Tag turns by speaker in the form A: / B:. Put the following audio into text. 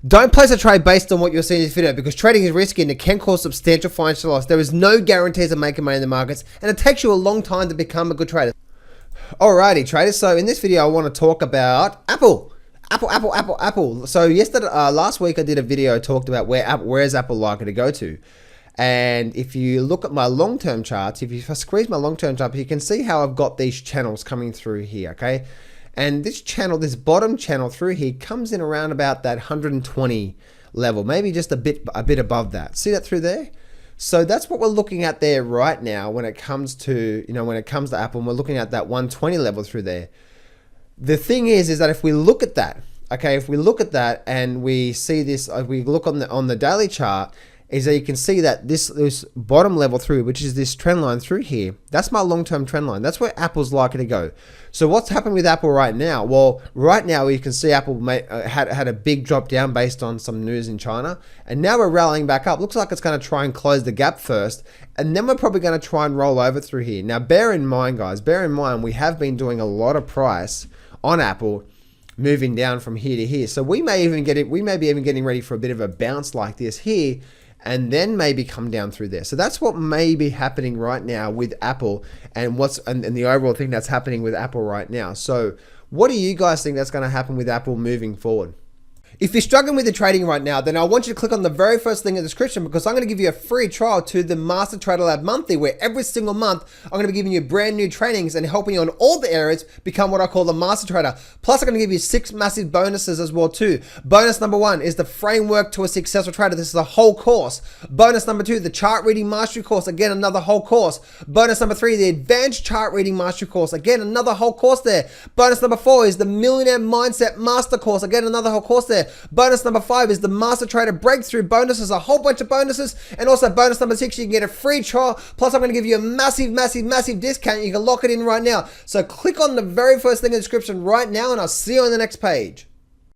A: Don't place a trade based on what you're seeing in this video because trading is risky and it can cause substantial financial loss. There is no guarantees of making money in the markets and it takes you a long time to become a good trader. Alrighty traders, so in this video I want to talk about Apple. Apple. So last week I did a video talked about where's Apple likely to go to. And if you look at my long-term charts, if I squeeze my long-term chart, you can see how I've got these channels coming through here, okay? And this channel, this bottom channel through here comes in around about that 120 level, maybe just a bit above that. See that through there? So that's what we're looking at there right now when it comes to, Apple, and we're looking at that 120 level through there. The thing is that if we look at that, okay, if we look at that and we see this, if we look on the daily chart, is that you can see that this bottom level through, which is this trend line through here, that's my long-term trend line. That's where Apple's likely to go. So what's happened with Apple right now? Well, right now you can see Apple had a big drop down based on some news in China, and now we're rallying back up. Looks like it's going to try and close the gap first, and then we're probably going to try and roll over through here. Now, bear in mind, guys, we have been doing a lot of price on Apple moving down from here to here. So we may be even getting ready for a bit of a bounce like this here, and then maybe come down through there. So that's what may be happening right now with Apple and the overall thing that's happening with Apple right now. So what do you guys think that's going to happen with Apple moving forward? If you're struggling with the trading right now, then I want you to click on the very first link in the description because I'm going to give you a free trial to the Master Trader Lab Monthly, where every single month I'm going to be giving you brand new trainings and helping you on all the areas become what I call the Master Trader. Plus, I'm going to give you 6 massive bonuses as well too. Bonus number 1 is the framework to a successful trader. This is a whole course. Bonus number 2, the chart reading mastery course. Again, another whole course. Bonus number 3, the advanced chart reading mastery course. Again, another whole course there. Bonus number 4 is the Millionaire Mindset Master course. Again, another whole course there. Bonus number 5 is the Master Trader Breakthrough bonuses, a whole bunch of bonuses. And also bonus number 6, you can get a free trial. Plus, I'm going to give you a massive discount. You can lock it in right now. So click on the very first thing in the description right now, and I'll see you on the next page.